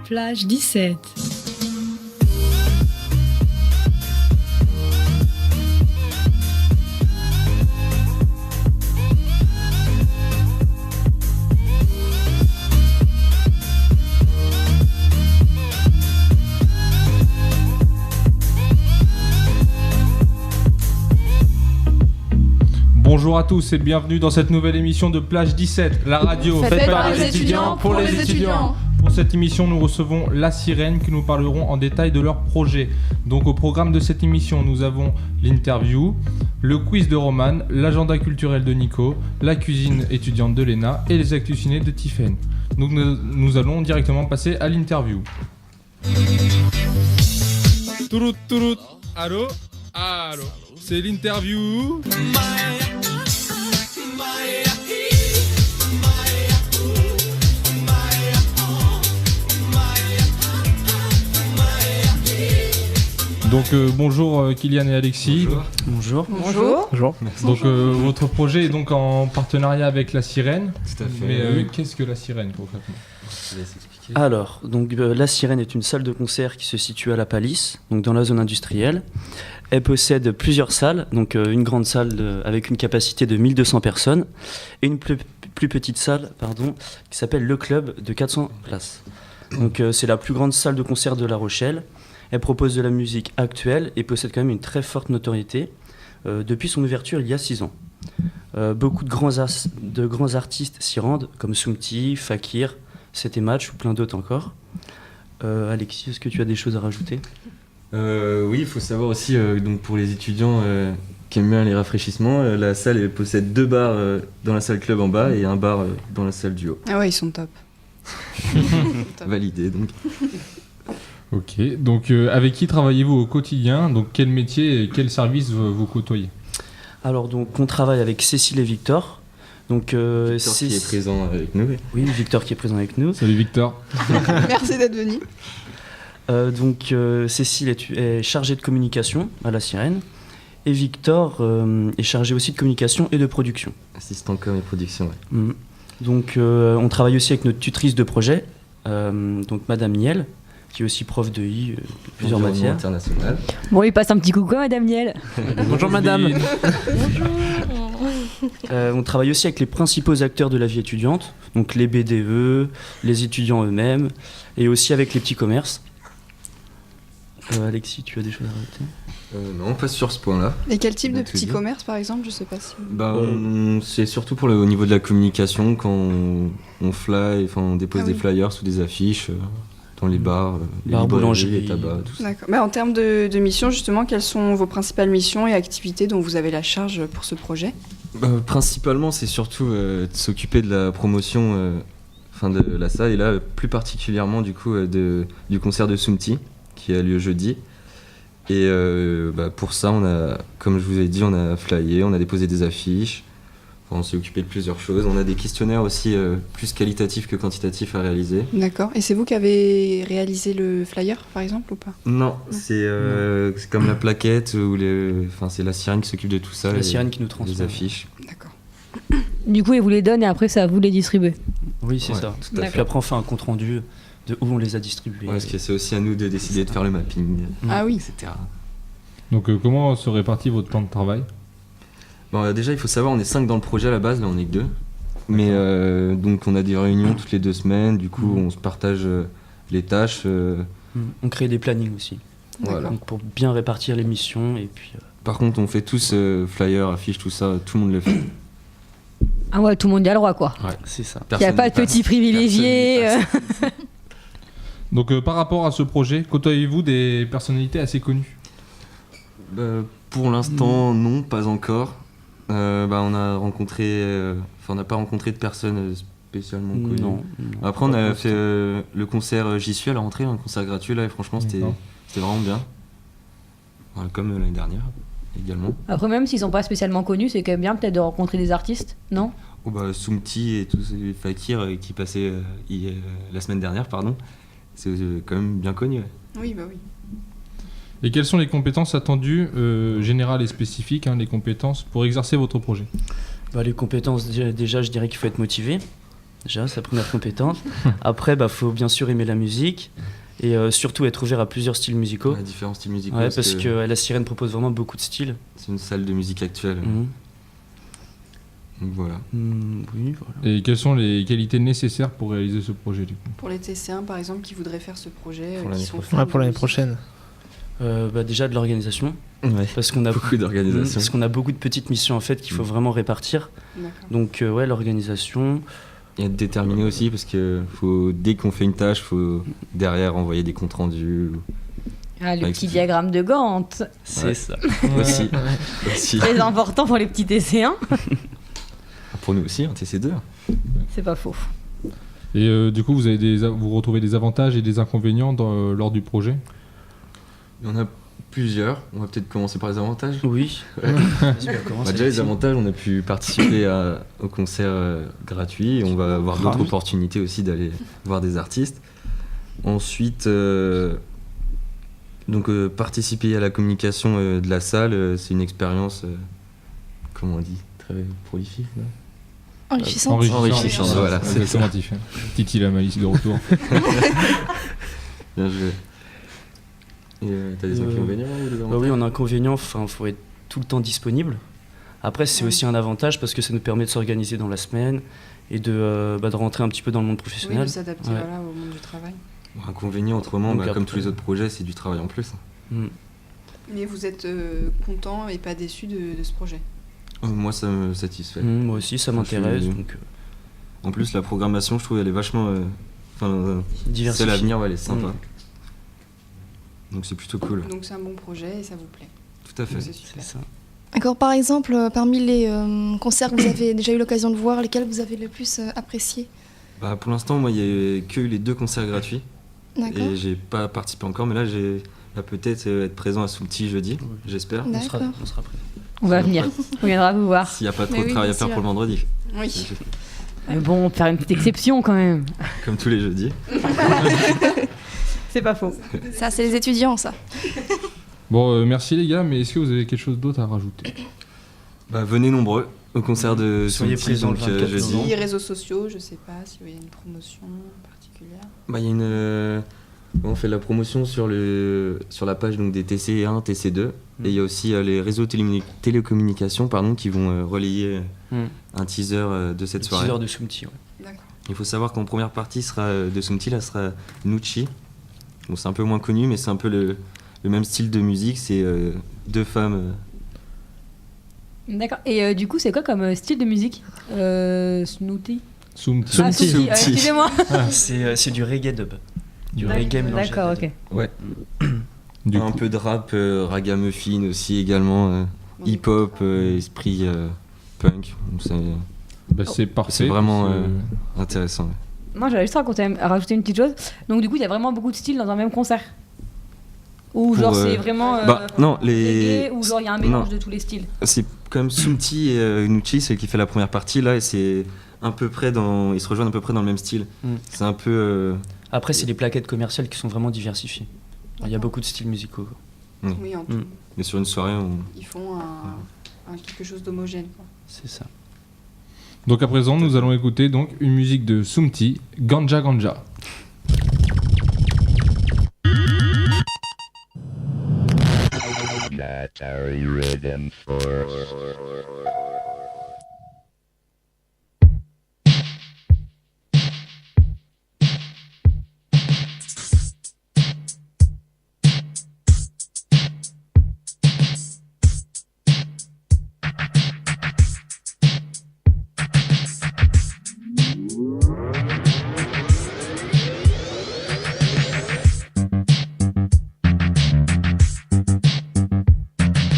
Plage 17. Bonjour à tous et bienvenue dans cette nouvelle émission de Plage 17, la radio faite par les étudiants pour les étudiants. Pour cette émission, nous recevons La Sirène qui nous parleront en détail de leur projet. Donc au programme de cette émission, nous avons l'interview, le quiz de Roman, l'agenda culturel de Nico, la cuisine étudiante de Léna et les actus ciné de Tiffen. Donc nous allons directement passer à l'interview. Tourout, tourout, allô, allô, c'est l'interview. Donc bonjour Kylian et Alexis. Bonjour. Bonjour. Bonjour. Donc votre projet est donc en partenariat avec La Sirène. Tout à fait. Mais qu'est-ce que La Sirène concrètement ? Je te laisse expliquer. Alors, donc La Sirène est une salle de concert qui se situe à La Palisse, donc dans la zone industrielle. Elle possède plusieurs salles, donc une grande salle avec une capacité de 1200 personnes et une plus petite salle, qui s'appelle Le Club de 400 places. Donc c'est la plus grande salle de concert de La Rochelle. Elle propose de la musique actuelle et possède quand même une très forte notoriété depuis son ouverture il y a 6 ans. Beaucoup de grands artistes s'y rendent, comme Soumti, Fakir, C'était Match ou plein d'autres encore. Alexis, est-ce que tu as des choses à rajouter ? Oui, il faut savoir aussi, donc pour les étudiants qui aiment bien les rafraîchissements, la salle elle possède 2 bars dans la salle club en bas et un bar dans la salle du haut. Ah ouais, ils sont top. Validé donc. Ok, donc avec qui travaillez-vous au quotidien ? Donc quel métier et quel service vous côtoyez ? Alors donc on travaille avec Cécile et Victor. Donc Victor qui est présent avec nous. Oui, Victor qui est présent avec nous. Salut Victor. Merci d'être venu. Donc Cécile est chargée de communication à La Sirène et Victor est chargé aussi de communication et de production. Assistant com et production, ouais. Donc on travaille aussi avec notre tutrice de projet, donc Madame Niel, qui est aussi prof de I, de plusieurs matières. International. Bon, il passe un petit coucou à Madame Niel. Bonjour Madame. On travaille aussi avec les principaux acteurs de la vie étudiante, donc les BDE, les étudiants eux-mêmes, et aussi avec les petits commerces. Alexis, tu as des choses à rajouter ? Non, on passe sur ce point-là. Et quel type de Donc, petit commerce, par exemple ? Je sais pas si... C'est surtout pour au niveau de la communication, quand on dépose des flyers ou des affiches dans les bars, les boulangeries, les tabacs, tout ça. D'accord. En termes de missions, justement, quelles sont vos principales missions et activités dont vous avez la charge pour ce projet ? Principalement, c'est surtout de s'occuper de la promotion de la salle, et là, plus particulièrement du concert de Soumti, qui a lieu jeudi. Et pour ça, comme je vous ai dit, on a flyé, on a déposé des affiches, on s'est occupé de plusieurs choses. On a des questionnaires aussi plus qualitatifs que quantitatifs à réaliser. D'accord. Et c'est vous qui avez réalisé le flyer, par exemple, ou pas ? Non, c'est comme la plaquette, c'est La Sirène qui s'occupe de tout ça. La Sirène qui nous transmet les affiches. D'accord. Du coup, il vous les donne et après, c'est à vous de les distribuer. Oui, c'est ça. Tout à fait. Puis après, on fait un compte-rendu de où on les a distribués. Ouais, parce que c'est aussi à nous de décider de faire le mapping, Ah oui. etc. Donc comment se répartit votre temps de travail ? Déjà, il faut savoir, on est 5 dans le projet à la base, là on est que 2. Mais donc on a des réunions toutes les 2 semaines, du coup on se partage les tâches. On crée des plannings aussi. Voilà. Donc pour bien répartir les missions et puis... Par contre, on fait tous flyers, affiches, tout ça, tout le monde le fait. Ah ouais, tout le monde y a le droit, quoi. Ouais, c'est ça. Il n'y a pas de petits privilégiés. Donc par rapport à ce projet, côtoyez-vous des personnalités assez connues ? Pour l'instant, non, pas encore. On a rencontré, on n'a pas rencontré de personnes spécialement connues. Non. Après, on a fait le concert J'y suis à la rentrée, un concert gratuit là, et franchement, c'était vraiment bien. Voilà, comme l'année dernière également. Après, même s'ils sont pas spécialement connus, c'est quand même bien peut-être de rencontrer des artistes, non ? Soumti et tous ces Fakir qui passaient la semaine dernière, c'est quand même bien connu. Ouais. Oui. Et quelles sont les compétences attendues, générales et spécifiques, les compétences pour exercer votre projet ? Les compétences, déjà, je dirais qu'il faut être motivé. Déjà, c'est la première compétence. Après, faut bien sûr aimer la musique et surtout être ouvert à plusieurs styles musicaux. Ouais, différents styles musicaux. Ouais, parce que la Sirène propose vraiment beaucoup de styles. c'est une salle de musique actuelle. Donc voilà. Oui, voilà. Et quelles sont les qualités nécessaires pour réaliser ce projet du coup? Pour les TC1 par exemple qui voudraient faire ce projet, Pour qui l'année sont prochaine. fans Ouais, pour de l'année musique. prochaine. Déjà de l'organisation, Ouais. parce qu'on a Beaucoup d'organisation. parce qu'on a beaucoup de petites missions en fait qu'il faut vraiment répartir. D'accord. Donc l'organisation. Et être déterminé aussi parce que dès qu'on fait une tâche, faut derrière envoyer des comptes rendus. Ah, le Avec petit ce- diagramme de Gantt. C'est Ouais. ça. Aussi. aussi. Très important pour les petits TC1. Pour nous aussi, un TC2. C'est pas faux. Et du coup, vous retrouvez des avantages et des inconvénients lors du projet? Il y en a plusieurs. On va peut-être commencer par les avantages. Oui. Ouais. Vas-y, commence, Déjà, les Alexis. avantages, on a pu participer au concert gratuit et on va avoir d'autres oui. opportunités aussi d'aller voir des artistes. Ensuite, participer à la communication de la salle, c'est une expérience, comment on dit, très prolifique. Non Enrichissant. Enrichissante, voilà, c'est Exactement, ça. Tiff. Titi la malice de retour. Bien joué. Et t'as des inconvénients ou des avantages? Oui, on a un inconvénient, faut être tout le temps disponible. Après, c'est aussi un avantage parce que ça nous permet de s'organiser dans la semaine et de rentrer un petit peu dans le monde Oui, professionnel. de s'adapter Ouais. voilà, au monde du travail. Inconvénient, autrement, Donc comme après- tous les autres projets, c'est du travail en plus. Mais vous êtes content et pas déçu de ce projet? Moi, ça me satisfait. Moi aussi, ça m'intéresse. suis- Donc, En plus, la programmation, je trouve, elle est vachement. C'est diversifié. l'avenir, ouais, elle est sympa. Donc c'est plutôt cool. Donc c'est un bon projet et ça vous plaît. Tout à fait. C'est super. C'est ça. D'accord, par exemple, parmi les concerts que vous avez déjà eu l'occasion de voir, lesquels vous avez le plus apprécié? Bah, pour l'instant, moi, il n'y a que eu les 2 concerts gratuits. D'accord. Et j'ai pas participé encore, mais là, j'ai peut-être être présent à Soulti jeudi, j'espère. On sera D'accord. prêt. On va venir. On viendra vous voir. S'il n'y a pas trop Mais de oui, travail à bien faire sûr. pour le vendredi. Oui. Mais bon, faire une petite exception quand même. Comme tous les jeudis. C'est pas faux. Ça, c'est les étudiants, ça. Bon, merci les gars, mais est-ce que vous avez quelque chose d'autre à rajouter? Bah, venez nombreux au concert de Soyez Soulti, présents donc le 24 jeudi. novembre. Les réseaux sociaux, je sais pas s'il y a une promotion particulière. Bah, il y a on fait de la promotion sur la page donc, des TC1, TC2. Et il y a aussi les réseaux télécommunications qui vont relayer un teaser de cette soirée. Teaser de Soumti, ouais. D'accord. Il faut savoir qu'en première partie de Soumti, là sera Nucci. Bon, c'est un peu moins connu, mais c'est un peu le même style de musique. C'est 2 femmes. D'accord. Et du coup, c'est quoi comme style de musique Snooty Soumti. Ah, Soumti, Soumti. excusez-moi. C'est du reggae dub. Du reggae mélangé. D'accord, à ok. Ouais. Du un coup, peu de rap, ragamuffin aussi également. Hip-hop, esprit punk. Donc, c'est parfait. c'est vraiment parce que- intéressant. Ouais. Moi, j'allais juste rajouter une petite chose. Donc, du coup, il y a vraiment beaucoup de styles dans un même concert. Ou genre, Pour, c'est vraiment. non, reggae, ou genre, il y a un mélange de tous les styles. C'est comme Soumti et Nucci, c'est qui fait la première partie là, et c'est à peu près ils se rejoignent à peu près dans le même style. C'est un peu. Après, c'est des plaquettes commerciales qui sont vraiment diversifiées. Il y a beaucoup de styles musicaux. Oui, en tout. Mais sur une soirée, Ils font quelque chose d'homogène. Quoi. C'est ça. Donc à présent, nous allons écouter donc une musique de Soumti, Ganja Ganja. Atari Rhythm Force.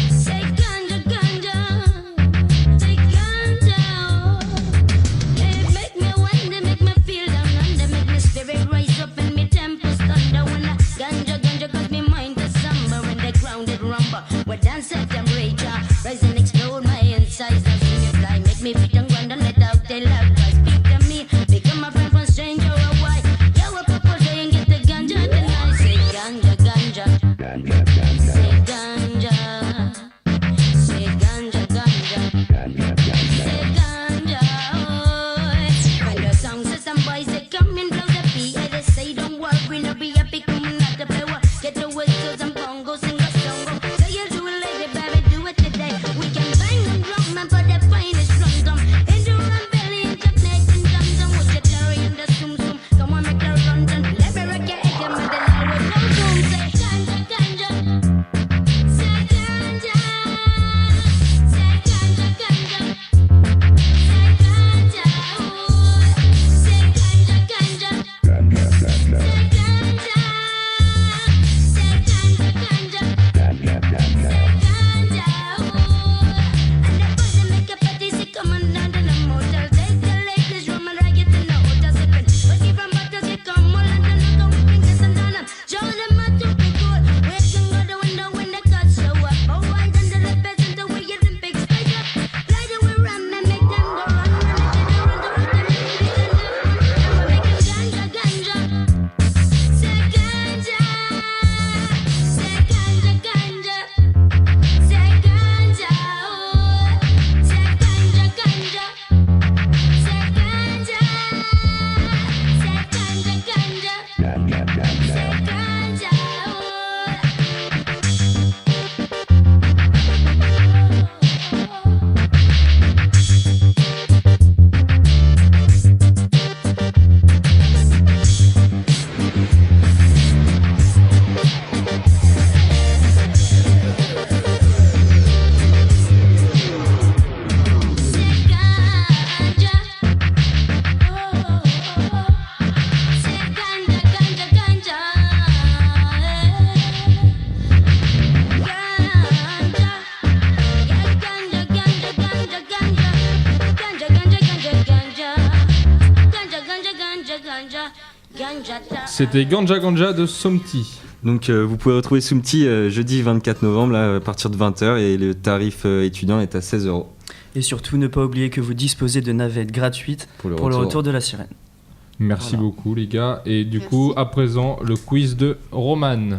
Say ganja, ganja. C'était Ganja Ganja de Somti. Donc vous pouvez retrouver Soumti jeudi 24 novembre là, à partir de 20h et le tarif étudiant est à 16 €. Et surtout, ne pas oublier que vous disposez de navettes gratuites pour le retour de la sirène. Merci Voilà. beaucoup les gars. Et du coup, à présent, le quiz de Roman.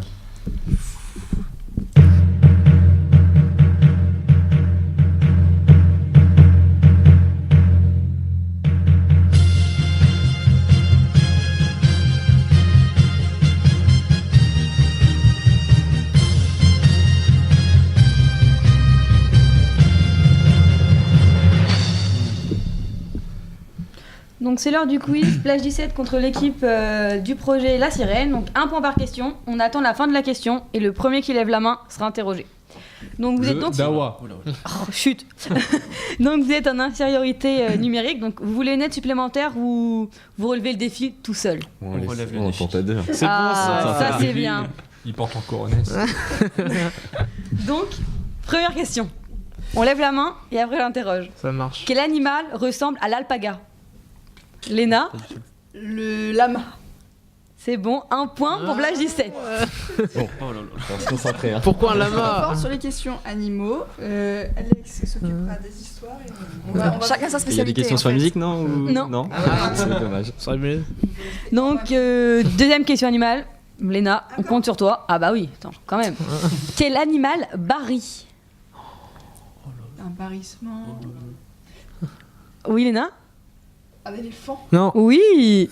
Donc c'est l'heure du quiz, plage 17 contre l'équipe du projet La Sirène. Donc 1 point par question, on attend la fin de la question et le premier qui lève la main sera interrogé. Donc vous êtes donc... Dawa. Oh, chut. Donc vous êtes en infériorité numérique, donc vous voulez une aide supplémentaire ou vous relevez le défi tout seul? On relève le on défi. porte à deux. C'est ça c'est bien. Il porte en coronesse. Donc, première question. On lève la main et après j'interroge. Ça marche. Quel animal ressemble à l'alpaga? Léna, Le lama. c'est bon, 1 point pour plage 17. On se concentrer. Hein. Pourquoi un On lama part sur les questions animaux. Alex s'occupera des histoires. Et on va Chacun sa faire- Il y a des spécialité. questions en sur la fait. musique, non ou... Non. C'est dommage. Ça aurait mieux. Donc, deuxième question animale. Léna, on compte sur toi. Ah bah oui, attends, quand même. Quel animal barille? Un barrissement. Oui, Léna? Un éléphant. Non. Oui.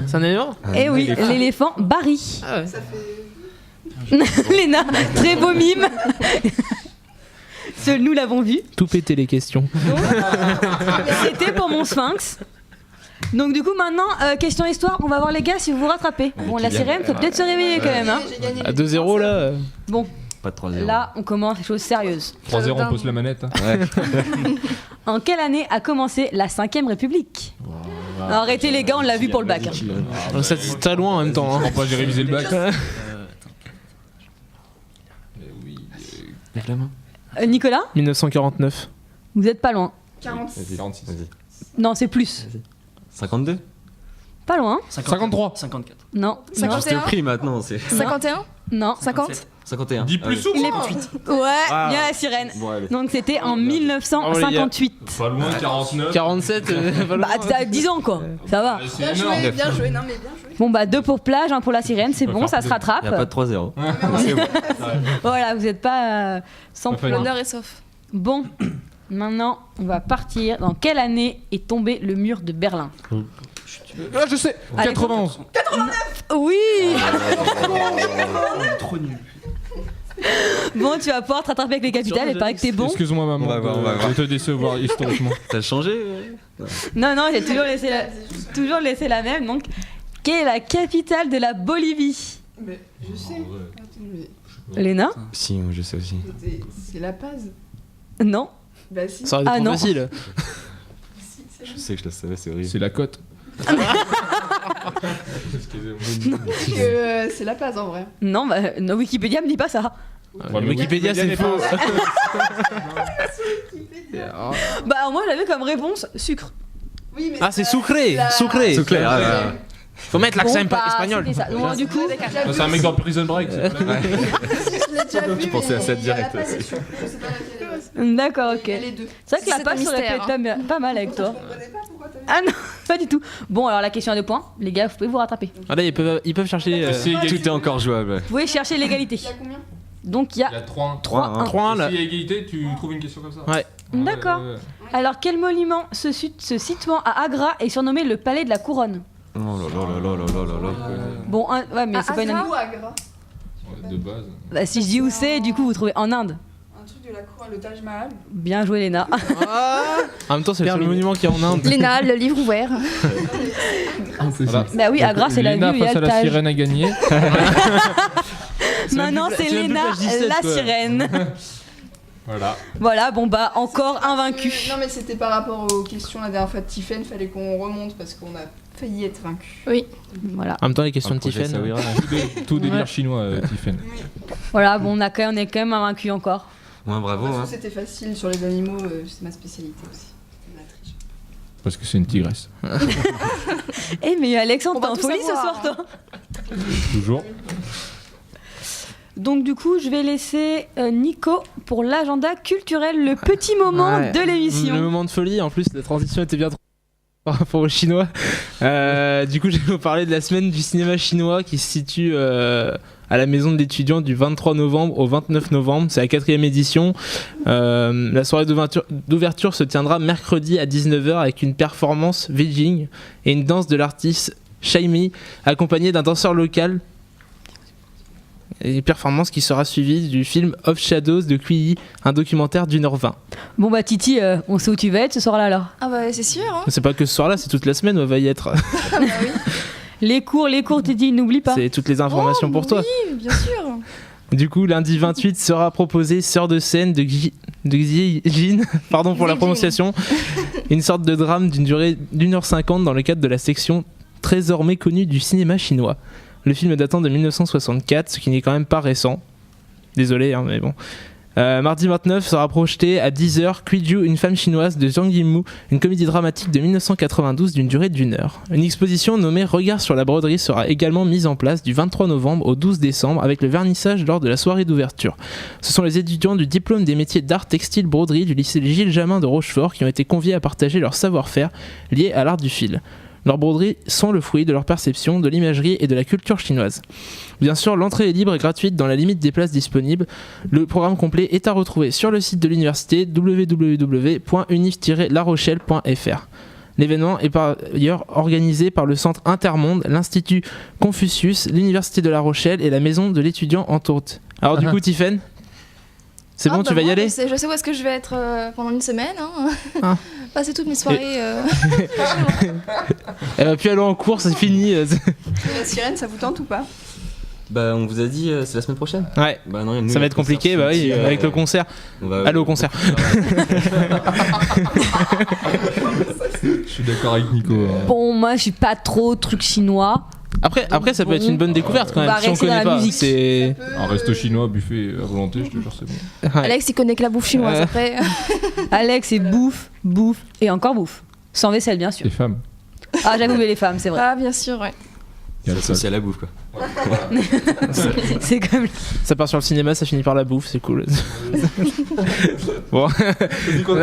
C'est un élément Eh oui, l'éléphant barille. Ah ouais. Ça fait. Léna, très beau mime. Seuls nous l'avons vu. Tout péter les questions. C'était pour mon sphinx. Donc du coup maintenant, question histoire, on va voir les gars si vous vous rattrapez. Bon, la sirène, faut peut-être se réveiller quand même. Hein. J'ai gagné. À 2-0 là. Bon, Pas de 3-0. là on commence les choses sérieuses. 3-0, on pose la manette. Ouais. En quelle année a commencé la 5ème République? Arrêtez les gars, on l'a vu pour le bac. Hein. C'est très loin en même temps. Je crois pas, j'ai révisé le bac. Lève la main. Nicolas, 1949. vous êtes pas loin. 46. 46. Vas-y. Non, c'est plus. 52. Pas loin. 53. 54. Non. C'est Non. juste le prix maintenant. C'est 51 Non. 50 51. Dis plus ou Il est moins. Ouais, Ah. bien la sirène. Bon, allez. Donc c'était en 1958. Pas loin, 49. 47. Pas loin. Bah t'as 10 ans quoi. Ça va. C'est Bien énorme. joué, bien joué. Non, mais bien joué. Bon bah 2 pour plage, 1 pour la sirène, c'est On peut bon, faire ça se deux. rattrape. Il n'y a pas de 3-0. C'est bon. Voilà, vous n'êtes pas sans Pas points. facile. L'honneur est sauf. Bon, maintenant on va partir. Dans quelle année est tombé le mur de Berlin? Ah, je sais. Allez. 91. Oui. Trop nul. Bon, tu vas pouvoir te rattraper avec les capitales, il paraît que t'es bon. Excuse-moi maman. On va voir, on va voir. de te décevoir historiquement. T'as changé Non, non, j'ai toujours laissé la même. Donc, quelle est la capitale de la Bolivie? Mais je sais. Attends, mais Léna? Si, moi, je sais aussi. c'est La Paz. Non. Bah si. Ça aurait été Ah, trop non. facile. Je sais que je le savais, c'est horrible. C'est la cote. C'est La Paz en vrai. Non, bah, non, Wikipédia me dit pas ça. Ouais, mais Wikipédia, c'est faux. Bah, moi j'avais comme réponse sucre. Oui, mais Ah, c'est sucré. La- Sucré. C'est clair. Faut mettre l'accent Bon, bah, espagnol. c'était ça. Bon, du coup, C'est un mec dans Prison Break. c'est pas là. Je l'ai déjà vu. pensais à mais ça il y a direct La Paz, aussi. je sais pas laquelle. d'accord, ok. Il y a les deux. C'est vrai que la C'est page un ça aurait pu mystère, être pas mal avec toi. Je comprenais pas pourquoi t'avais. Ah non, pas du tout. Bon, alors la question à 2 points. Les gars, vous pouvez vous rattraper. Ah là, ils peuvent chercher. C'est égalité. Tout est encore jouable. Vous pouvez chercher l'égalité. Il y a combien? Donc il y Il a y a 3-1. 3-1. 3-1 là. S'il y a égalité, tu trouves une question comme ça. Ouais. D'accord. Alors quel monument se situant à Agra est surnommé le palais de la couronne? Oh là là là là là là là là. Bon, ouais, mais c'est pas une. Agra ou Agra? De base. Bah, si je dis où c'est, du coup vous trouvez en Inde. Un truc de la cour, le Taj Mahal. Bien joué, Léna. En même temps, c'est le seul Terminé. monument qu'il y a en Inde. Léna, le livre ouvert. Voilà. Bah oui, Agra c'est la Léna vue, il y a face à le la Taj. sirène a gagné. Maintenant c'est c'est même plus Léna, plage 17, la quoi. sirène. Voilà. Voilà, bon bah encore un vaincu. Non, mais c'était par rapport aux questions la dernière fois de Tiffen. Fallait qu'on remonte parce qu'on a failli être vaincu. Voilà. En même temps, les questions de projet Tiffen. Sawira, là. Tout délire Ouais. chinois, Tiffen. Voilà, bon on est quand même un vaincu encore. Ouais, bravo. Parce que Hein. c'était facile sur les animaux, c'est ma spécialité aussi. La triche. Parce que c'est une tigresse. Eh mais Alexandre, On t'es va en tout folie ce savoir, soir, toi. Toujours. Donc du coup, je vais laisser Nico pour l'agenda culturel, le petit moment Ouais. de Le l'émission. moment de folie, en plus la transition était bien trop par rapport aux Chinois. Du coup, je vais vous parler de la semaine du cinéma chinois qui se situe à la maison de l'étudiant du 23 novembre au 29 novembre. C'est la 4e édition. La soirée d'ouverture se tiendra mercredi à 19h avec une performance Beijing et une danse de l'artiste Shaimi accompagnée d'un danseur local. Et performance qui sera suivie du film Of Shadows de Quy, un documentaire d'1h20. Bon bah Titi, on sait où tu vas être ce soir-là alors. Ah bah c'est sûr. Hein. C'est pas que ce soir-là, c'est toute la semaine où on va y être. Les cours Titi, n'oublie pas. C'est toutes les informations pour toi. Oui, bien sûr. Du coup, lundi 28 sera proposé Sœur de scène de Xi Jin, pardon pour la prononciation, une sorte de drame d'une durée d'1h50 dans le cadre de la section Trésor méconnu du cinéma chinois. Le film est datant de 1964, ce qui n'est quand même pas récent. Désolé, hein, mais bon. Mardi 29 sera projeté à 10h Cuiju, une femme chinoise de Zhang Yimou, une comédie dramatique de 1992 d'une durée d'1 heure. Une exposition nommée Regard sur la broderie sera également mise en place du 23 novembre au 12 décembre avec le vernissage lors de la soirée d'ouverture. Ce sont les étudiants du diplôme des métiers d'art textile broderie du lycée Gilles Jamin de Rochefort qui ont été conviés à partager leur savoir-faire lié à l'art du fil. Leurs broderies sont le fruit de leur perception de l'imagerie et de la culture chinoise. Bien sûr, l'entrée est libre et gratuite dans la limite des places disponibles. Le programme complet est à retrouver sur le site de l'université www.unif-larochelle.fr. L'événement est par ailleurs organisé par le Centre Intermonde, l'Institut Confucius, l'Université de La Rochelle et la Maison de l'étudiant en Tourte. Alors du coup, Tiffaine, c'est bon, tu vas y aller ? Je sais où est-ce que je vais être pendant une semaine. Hein. Ah. Passer toutes mes soirées. Elle va plus aller en cours, c'est fini. La sirène, ça vous tente ou pas? Bah, on vous a dit, c'est la semaine prochaine. Ouais. Bah, non, nous, Ça va être compliqué, bah oui, avec le concert. Allez au concert. Je suis d'accord avec Nico. Bon, moi je suis pas trop truc chinois. Après ça peut être une bonne découverte quand On même. va Si on rester dans connaît la pas, musique. c'est. Un resto chinois, buffet à volonté, je te jure, c'est bon. Ouais. Alex, il connaît que la bouffe chinoise après. Alex, c'est bouffe et encore bouffe. Sans vaisselle, bien sûr. Les femmes. Ah, j'avoue, mais les femmes, c'est vrai. Ah, bien sûr, ouais. Il y a C'est le associé à la bouffe, quoi. C'est comme. Ça part sur le cinéma, ça finit par la bouffe, c'est cool. Bon.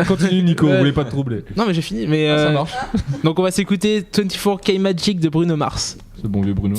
Continue Nico, Ouais. vous voulez pas te troubler. Non mais j'ai fini. Mais Ça marche. donc on va s'écouter 24K Magic de Bruno Mars. C'est bon vieux Bruno.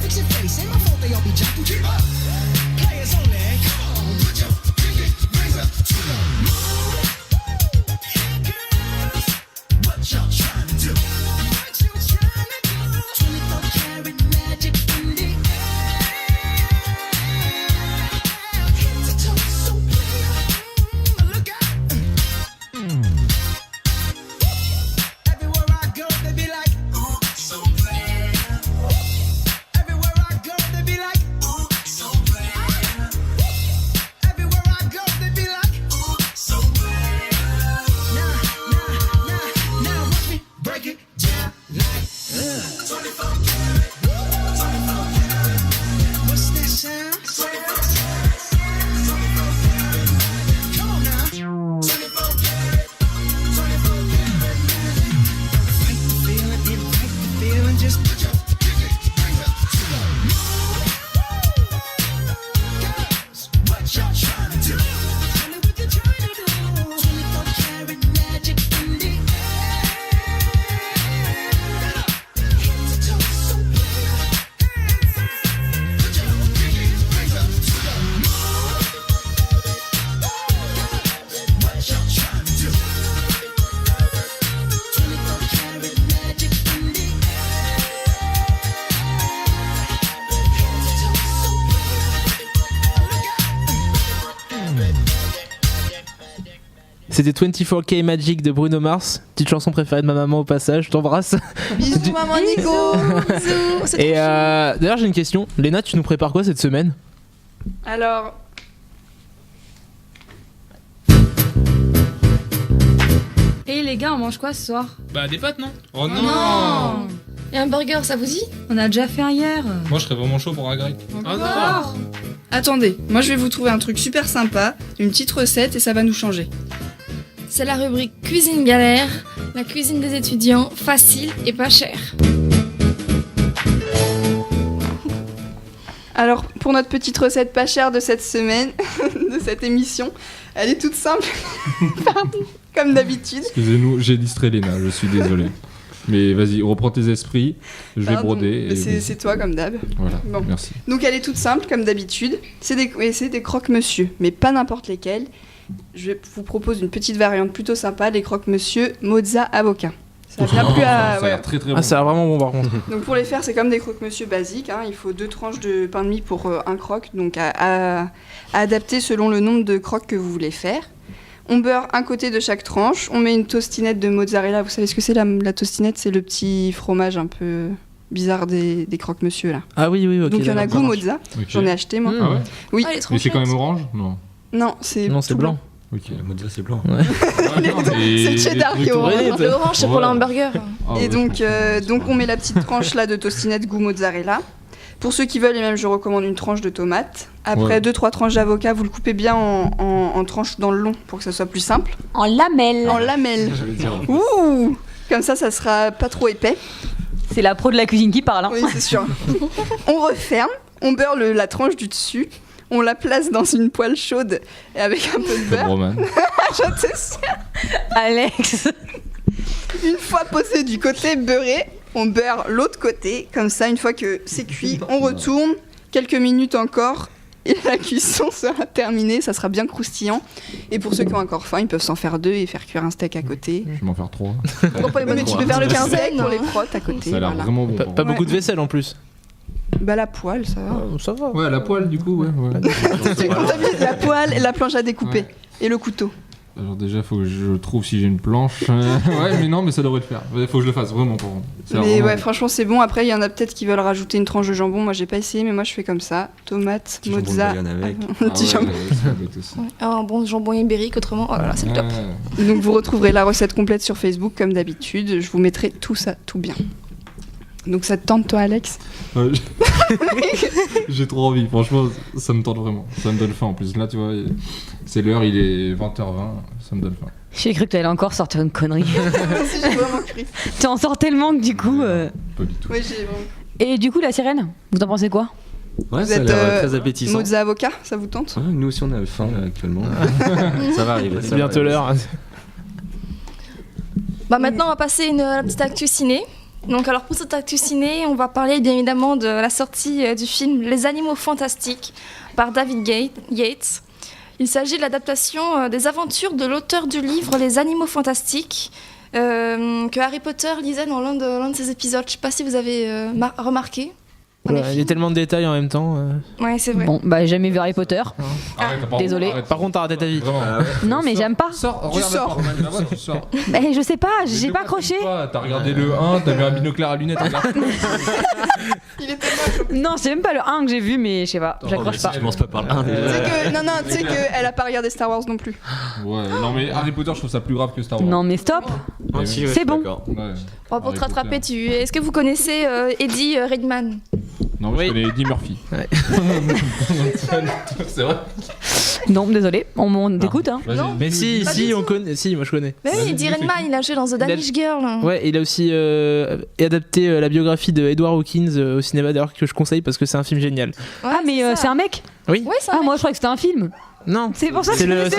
Fix your face, ain't my fault they all be jacking. Keep up. Players only, come on. C'était 24K Magic de Bruno Mars, petite chanson préférée de ma maman au passage, je t'embrasse. Bisous maman Nico. Bisous. C'est Et trop chou. d'ailleurs j'ai une question, Léna, tu nous prépares quoi cette semaine? Alors, Et les gars, on mange quoi ce soir? Bah des pâtes non? Oh Non. Et un burger, ça vous dit? On a déjà fait un hier. Moi je serais vraiment chaud pour un grec. Encore? attendez, moi je vais vous trouver un truc super sympa, une petite recette et ça va nous changer. C'est la rubrique cuisine galère, la cuisine des étudiants, facile et pas cher. Alors, pour notre petite recette pas chère de cette semaine, de cette émission, elle est toute simple, pardon, comme d'habitude. Excusez-nous, j'ai distrait Léna, je suis désolé. Mais vas-y, reprends tes esprits, je vais Pardon, broder. mais c'est toi comme d'hab. Voilà, Bon. merci. Donc elle est toute simple comme d'habitude, c'est des croque-monsieur, mais pas n'importe lesquels. Je vous propose une petite variante plutôt sympa, les croque-monsieur mozza avocat. Ça a bien plu Ça à... a ouais. l'air très très bon. Ah, ça a vraiment bon par contre. Donc pour les faire, c'est comme des croque-monsieur basiques, hein. Il faut 2 tranches de pain de mie pour un croque, donc à adapter selon le nombre de croques que vous voulez faire. On beurre un côté de chaque tranche, on met une tostinette de mozzarella. Vous savez ce que c'est la tostinette? C'est le petit fromage un peu bizarre des croque-monsieur là. Ah oui, ok. Donc il y en a d'accord, goût ça marche. mozza, Ok. j'en ai acheté moi. Ah ouais? Oui, Ah, elle est trop Mais c'est quand chouette. même orange? Non. non, c'est Non, c'est tout blanc. Ok. La mozza, c'est blanc. Ouais, non, mais C'est le cheddar les qui est trucs orange. orange. L'orange, c'est pour Ouais. le hamburger. Ah Et ouais, donc, je pense que donc on met la petite tranche là de tostinette goût mozzarella. Pour ceux qui veulent, et même je recommande une tranche de tomate. Après Ouais. 2-3 tranches d'avocat, vous le coupez bien en tranches dans le long pour que ça soit plus simple. En lamelles. En lamelles. Je veux dire. Ouh, comme ça sera pas trop épais. C'est la pro de la cuisine qui parle. Hein. Oui, c'est sûr. On referme, on beurre la tranche du dessus, on la place dans une poêle chaude et avec un peu de Comme beurre. Roman. Je te sais. Alex. Une fois posé du côté beurré, on beurre l'autre côté. Comme ça, une fois que c'est cuit, on retourne. Quelques minutes encore. Et la cuisson sera terminée. Ça sera bien croustillant. Et pour ceux qui ont encore faim, ils peuvent s'en faire 2 et faire cuire un steak à côté. Je vais m'en faire 3. Pourquoi les Mais tu peux faire le 15 quinzaine pour les protes à côté. Ça a l'air voilà. vraiment bon. Pas, par pas contre. beaucoup de vaisselle en plus. Bah la poêle, ça va. Ça va. Ouais, la poêle du coup, ouais. C'est comptabilisé. La poêle et la planche à découper. Ouais. Et le couteau. Alors déjà, faut que je trouve si j'ai une planche. Ouais, mais non, mais ça devrait le faire. Faut que je le fasse vraiment pour. C'est Mais vraiment ouais, bon. franchement, c'est bon. Après, il y en a peut-être qui veulent rajouter une tranche de jambon. Moi, j'ai pas essayé, mais moi, je fais comme ça. Tomate, Petit jambon de mozza. Bayonne avec. Un petit Ah ouais, jambon. ça doit être aussi. Un bon jambon ibérique, autrement, oh là là, c'est le top. Ouais. Donc vous retrouverez la recette complète sur Facebook comme d'habitude. Je vous mettrai tout ça, tout bien. Donc ça te tente toi Alex? Ouais, j'ai trop envie, franchement, ça me tente vraiment. Ça me donne faim en plus. Là, tu vois, c'est l'heure, il est 20h20, ça me donne faim. J'ai cru que t'allais encore sortir une connerie. Moi aussi j'ai vraiment cru. T'en sors tellement que du coup. Pas du tout. Ouais, j'ai vraiment... Et du coup, la sirène, vous en pensez quoi? Ouais, Vous ça a êtes, l'air très appétissant. Mozza avocat, ça vous tente? Ouais, nous aussi on a faim là, actuellement. Ça va arriver. C'est bientôt l'heure. Bah maintenant, on va passer la petite actu ciné. Donc alors pour cette actu ciné, on va parler bien évidemment de la sortie du film Les Animaux Fantastiques par David Yates. Il s'agit de l'adaptation des aventures de l'auteur du livre Les Animaux Fantastiques que Harry Potter lisait dans l'un de ses épisodes. Je sais pas si vous avez remarqué. dans les Il y a films. tellement de détails en même temps. Ouais, c'est vrai. Bon, bah j'ai jamais vu Harry Potter. Arrête, pardon, désolé. arrête. Par contre, t'as raté ta vie. Vraiment. Ah ouais. Non, mais j'aime pas. Sors, Tu regarde sors. pas, Roman, là-bas, tu sors. Mais je sais pas, Mais j'ai de pas quoi accroché. tu parles? T'as regardé le 1, t'as vu un binoculaire à lunettes. regarde. Il était moche. Non, c'est même pas le 1 que j'ai vu, mais je sais pas, j'accroche pas. Je commence pas par le 1 Tu sais déjà. que, non, tu sais qu'elle a pas regardé Star Wars non plus. Ouais, non, mais Harry Potter, je trouve ça plus grave que Star Wars. Non, mais stop. Ah, si, ouais, C'est je suis bon. d'accord. Ouais. Bon, pour Harry te rattraper, Potter. est-ce que vous connaissez Eddie Redmayne? Non, mais Oui. je connais Eddie Murphy. Ouais. C'est vrai? Non, désolé, on t'écoute. Hein. Vas-y. Non. Mais si, Pas si, du on tout. connaît. Si, moi je connais. Mais oui, Vas-y, Eddie dis-le, Redmayne, il a joué dans The Danish Girl. Ouais, il a aussi adapté la biographie de Edward Hawkins au cinéma, d'ailleurs, que je conseille parce que c'est un film génial. Ouais, Ah, mais ça. c'est un mec? Oui. Ouais, c'est un Ah, mec. moi je croyais que c'était un film. Non. C'est pour ça que C'est je le- connaissais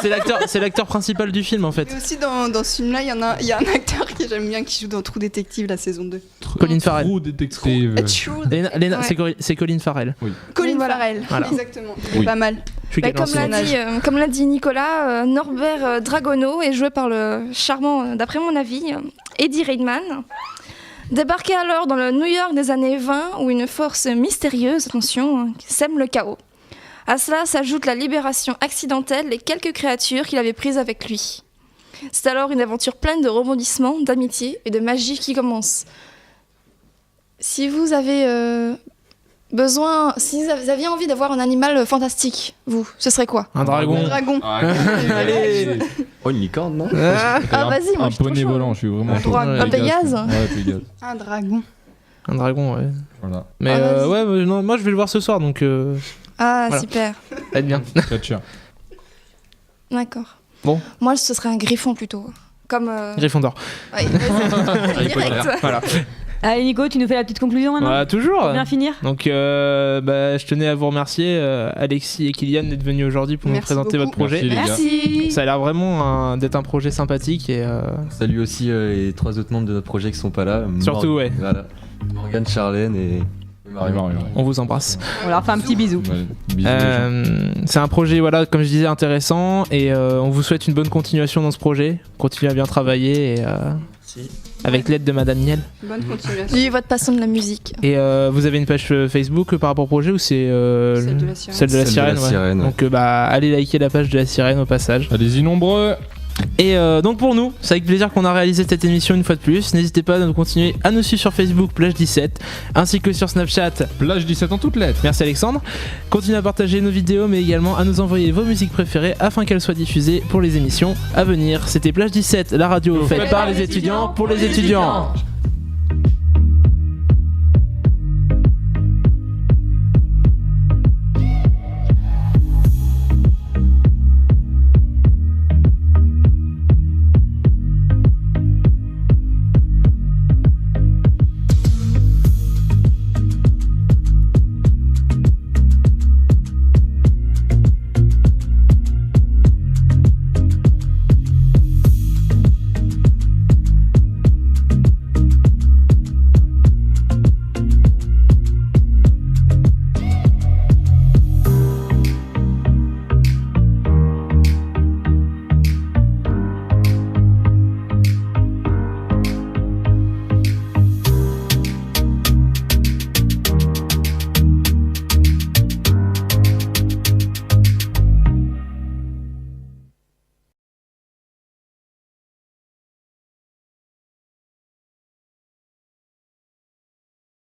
c'est pas. la- c'est l'acteur principal du film en fait. Et aussi dans ce film-là, il y a un acteur que j'aime bien qui joue dans True Detective, la saison 2. Colin Farrell. True Detective. True Léna, Ouais. c'est Colin Farrell. Colin Voilà. Farrell, Voilà. exactement. Il est Oui. pas mal. Je suis Bah, quel ancien. comme l'a dit Nicolas, Norbert Dragono est joué par le charmant, d'après mon avis, Eddie Redmayne. Débarqué alors dans le New York des années 20, où une force mystérieuse, attention, sème le chaos. À cela s'ajoute la libération accidentelle des quelques créatures qu'il avait prises avec lui. C'est alors une aventure pleine de rebondissements, d'amitié et de magie qui commence. Si vous avez si vous aviez envie d'avoir un animal fantastique, ce serait quoi? Un dragon. Un dragon. Allez. Oh, une licorne, non? Ah, vas-y, moi Un je suis trop poney chaud. volant, je suis vraiment chaud. Un Pégase. Ouais, Pégase. Un dragon. Un dragon, ouais. Voilà. Mais Ah, vas-y. ouais, non, moi je vais le voir ce soir, donc Ah, Voilà. super. ça va être bien. Catcher. D'accord. Bon. Moi, ce serait un griffon plutôt. Comme. Gryffondor. Ouais, vas-y. Direct. Voilà. Allez Nico, tu nous fais la petite conclusion maintenant Voilà, toujours. Pour bien finir. Donc, je tenais à vous remercier, Alexis et Kylian, d'être venus aujourd'hui pour nous Merci présenter beaucoup. votre projet. Merci, les gars. Merci. Ça a l'air vraiment d'être un projet sympathique et Salut aussi les 3 autres membres de notre projet qui sont pas là. Surtout, ouais. Voilà. Morgane, Charlène et Marion. on vous embrasse. On leur fait un petit bisou. Ouais, bisous, les gens. C'est un projet, voilà, comme je disais, intéressant et on vous souhaite une bonne continuation dans ce projet. Continuez à bien travailler et, avec l'aide de Madame Niel. Bonne continuation. Vivez votre passion de la musique. Et vous avez une page Facebook par rapport au projet ou c'est Celle de la sirène. celle de la Celle de sirène, la ouais. sirène, ouais. Donc allez liker la page de la sirène au passage. Allez-y nombreux. Et donc pour nous, c'est avec plaisir qu'on a réalisé cette émission une fois de plus. N'hésitez pas à continuer à nous suivre sur Facebook Plage17 ainsi que sur Snapchat. Plage 17 en toutes lettres. Merci Alexandre. Continuez à partager nos vidéos mais également à nous envoyer vos musiques préférées afin qu'elles soient diffusées pour les émissions à venir. C'était Plage 17, la radio faite par les étudiants pour les étudiants.